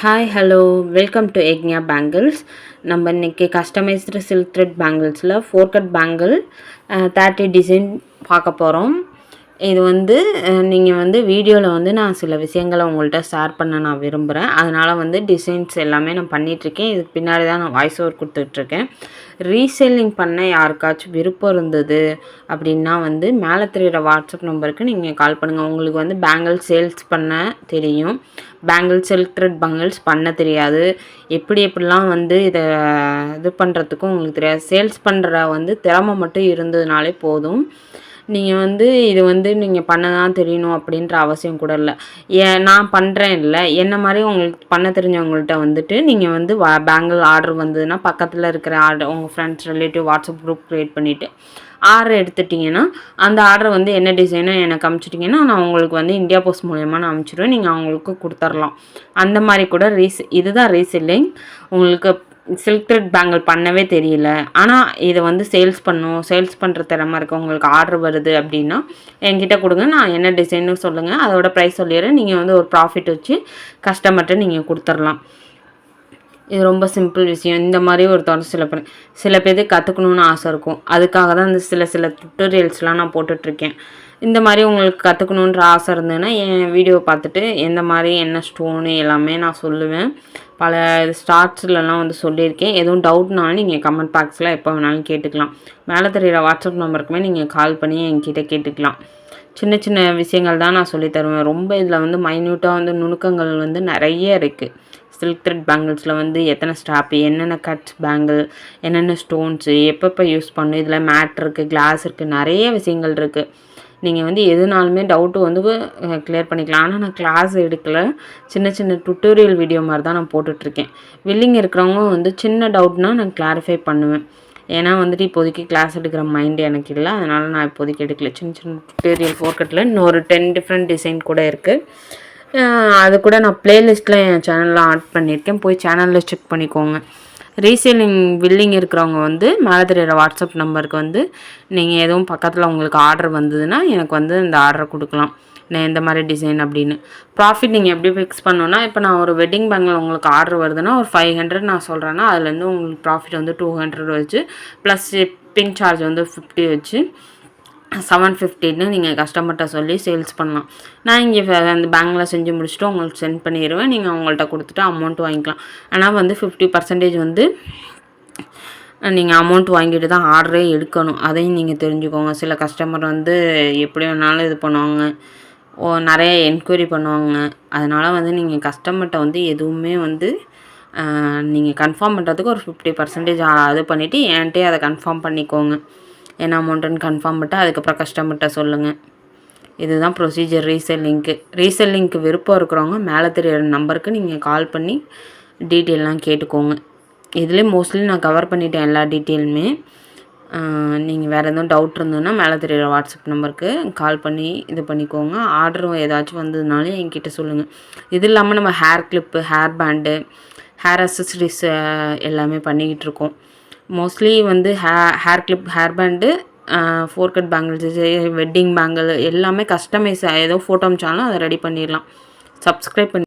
Hi hello welcome to எக்னியா bangles. நம்ம இன்றைக்கி கஸ்டமைஸ்டு சில்க் த்ரெட் பேங்கிள்ஸில் 4 கட் பேங்கிள் 30 டிசைன் பார்க்க போகிறோம். இது நீங்கள் வீடியோவில் நான் சில விஷயங்களை உங்கள்கிட்ட ஷேர் பண்ண நான் விரும்புகிறேன். அதனால் டிசைன்ஸ் எல்லாமே நான் பண்ணிகிட்ருக்கேன். இதுக்கு பின்னாடி தான் நான் வாய்ஸ் ஓவர் கொடுத்துட்ருக்கேன். ரீசேலிங் பண்ண யாருக்காச்சும் விருப்பம் இருந்தது அப்படின்னா மேலே தெரிகிற வாட்ஸ்அப் நம்பருக்கு நீங்கள் கால் பண்ணுங்கள். உங்களுக்கு பேங்கிள் சேல்ஸ் பண்ண தெரியும், பேங்கிள் சில்க் த்ரெட் பேங்கிள்ஸ் பண்ண தெரியாது, எப்படிலாம் இதை இது பண்ணுறதுக்கும் உங்களுக்கு தெரியாது. சேல்ஸ் பண்ணுற திறமை மட்டும் இருந்ததுனாலே போதும். நீங்கள் இது நீங்கள் பண்ண தான் தெரியணும் அப்படின்ற அவசியம் கூட இல்லை. நான் பண்ணுறேன் இல்லை, என்ன மாதிரி உங்களுக்கு பண்ண தெரிஞ்சவங்கள்ட்ட நீங்கள் பேங்கிள் ஆர்டர் வந்ததுன்னா பக்கத்தில் இருக்கிற ஆர்டர் உங்கள் friends relative WhatsApp group create பண்ணிவிட்டு ஆர்டர் எடுத்துட்டிங்கன்னா அந்த ஆர்டர் என்ன டிசைனோ எனக்கு அனுப்பிச்சிட்டிங்கன்னா நான் உங்களுக்கு இந்தியா போஸ்ட் மூலயமா நான் அனுப்பிச்சிடுவேன். நீங்கள் அவங்களுக்கு கொடுத்துர்லாம். அந்த மாதிரி கூட இதுதான் ரீசெல்லிங். உங்களுக்கு சில்க் த்ரெட் பேங்கிள் பண்ணவே தெரியல, ஆனால் இதை சேல்ஸ் சேல்ஸ் பண்ணுற திறமை இருக்குது, உங்களுக்கு ஆர்டர் வருது அப்படின்னா என்கிட்ட கொடுங்க, நான் என்ன டிசைன்னு சொல்லுங்கள், அதோட ப்ரைஸ் சொல்லிடுறேன். நீங்கள் ஒரு ப்ராஃபிட் வச்சு கஸ்டமர்கிட்ட நீங்கள் கொடுத்துர்லாம். இது ரொம்ப சிம்பிள் விஷயம். இந்த மாதிரி சில பேருக்கு கற்றுக்கணுன்னு ஆசை இருக்கும். அதுக்காக தான் சில டுட்டோரியல்ஸ்லாம் நான் போட்டுட்ருக்கேன். இந்த மாதிரி உங்களுக்கு கற்றுக்கணுன்ற ஆசை இருந்ததுன்னா என் வீடியோ பார்த்துட்டு எந்த மாதிரி என்ன ஸ்டோனு எல்லாமே நான் சொல்லுவேன். பல ஸ்டார்ட்ஸ்லலாம் சொல்லியிருக்கேன். எதுவும் டவுட்னாலும் நீங்கள் கமெண்ட் பாக்ஸில் எப்போ வேணாலும் கேட்டுக்கலாம். மேலே தெரிகிற வாட்ஸ்அப் நம்பருக்குமே நீங்கள் கால் பண்ணி என்கிட்ட கேட்டுக்கலாம். சின்ன சின்ன விஷயங்கள் தான் நான் சொல்லி தருவேன். ரொம்ப இதில் மைன்யூட்டாக நுணுக்கங்கள் நிறைய இருக்குது. சில்க் த்ரெட் பேங்கிள்ஸில் எத்தனை ஸ்டாப்பு, என்னென்ன கட்ஸ் பேங்கிள், என்னென்ன ஸ்டோன்ஸு, எப்பப்போ யூஸ் பண்ணணும், இதில் மேட் இருக்குது, கிளாஸ் இருக்குது, நிறைய விஷயங்கள் இருக்குது. நீங்கள் எதுனாலுமே டவுட்டு கிளியர் பண்ணிக்கலாம். ஆனால் நான் கிளாஸ் எடுக்கலை, சின்ன சின்ன டுட்டோரியல் வீடியோ மாதிரி தான் நான் போட்டுட்ருக்கேன். வில்லிங் இருக்கிறவங்க சின்ன டவுட்னால் நான் கிளாரிஃபை பண்ணுவேன். ஏன்னா இப்போதைக்கு கிளாஸ் எடுக்கிற மைண்டு எனக்கு இல்லை, அதனால் நான் இப்போதைக்கு எடுக்கல. சின்ன சின்ன டுட்டோரியல் 4 கட்டில் இன்னொரு 10 டிஃப்ரெண்ட் டிசைன் கூட இருக்குது. அது கூட நான் ப்ளேலிஸ்ட்டில் என் சேனலில் ஆட் பண்ணியிருக்கேன், போய் சேனலில் செக் பண்ணிக்கோங்க. ரீசேலிங் வில்லிங் இருக்கிறவங்க மேலே தெரிகிற வாட்ஸ்அப் நம்பருக்கு நீங்கள் எதுவும் பக்கத்தில் உங்களுக்கு ஆர்டர் வந்ததுன்னா எனக்கு இந்த ஆர்டரை கொடுக்கலாம், நான் எந்த மாதிரி டிசைன் அப்படின்னு. ப்ராஃபிட் நீங்கள் எப்படி ஃபிக்ஸ் பண்ணணுன்னா, இப்போ நான் ஒரு வெட்டிங் பேங்கில் உங்களுக்கு ஆர்டர் வருதுன்னா ஒரு 500 நான் சொல்கிறேன்னா அதுலேருந்து உங்களுக்கு ப்ராஃபிட் 200 வச்சு ப்ளஸ் ஷிப்பிங் சார்ஜ் 50 வச்சு 750ன்னு நீங்கள் கஸ்டமர்கிட்ட சொல்லி சேல்ஸ் பண்ணலாம். நான் இங்கே அந்த பேங்கில் செஞ்சு முடிச்சுட்டு உங்களுக்கு சென்ட் பண்ணிடுவேன். நீங்கள் அவங்கள்ட்ட கொடுத்துட்டு அமௌண்ட் வாங்கிக்கலாம். ஆனால் 50% நீங்கள் அமௌண்ட் வாங்கிட்டு தான் ஆர்டரே எடுக்கணும். அதையும் நீங்கள் தெரிஞ்சுக்கோங்க. சில கஸ்டமர் எப்படி வேணாலும் இது பண்ணுவாங்க, நிறைய என்கொயரி பண்ணுவாங்க. அதனால் நீங்கள் கஸ்டமர்கிட்ட எதுவுமே நீங்கள் கன்ஃபார்ம் பண்ணுறதுக்கு ஒரு 50% இது பண்ணிவிட்டு என்கிட்டே அதை கன்ஃபார்ம் பண்ணிக்கோங்க. என்ன அமௌண்ட்டுன்னு கன்ஃபார்ம் பண்ணிட்டு அதுக்கப்புறம் கஸ்டமர்கிட்ட சொல்லுங்கள். இதுதான் ப்ரொசீஜர் ரீசெல்லிங்க்கு விருப்பம் இருக்கிறவங்க மேலே தெரியிற நம்பருக்கு நீங்கள் கால் பண்ணி டீட்டெயிலெலாம் கேட்டுக்கோங்க. இதுலேயே மோஸ்ட்லி நான் கவர் பண்ணிட்டேன் எல்லா டீட்டெயிலுமே. நீங்கள் வேறு எதுவும் டவுட் இருந்ததுன்னா மேலே தெரியிற வாட்ஸ்அப் நம்பருக்கு கால் பண்ணி இது பண்ணிக்கோங்க. ஆர்டர் ஏதாச்சும் வந்ததுனாலும் என்கிட்ட சொல்லுங்கள். இது இல்லாமல் நம்ம hair clip, hair band, hair accessories எல்லாமே பண்ணிக்கிட்டு இருக்கோம். Mostly hair clip, hair band, 4 cut bangles, wedding bangle எல்லாமே கஸ்டமைஸ் ஏதோ ஃபோட்டோ அமிச்சாலும் அதை ரெடி பண்ணிடலாம். சப்ஸ்கிரைப் பண்ணி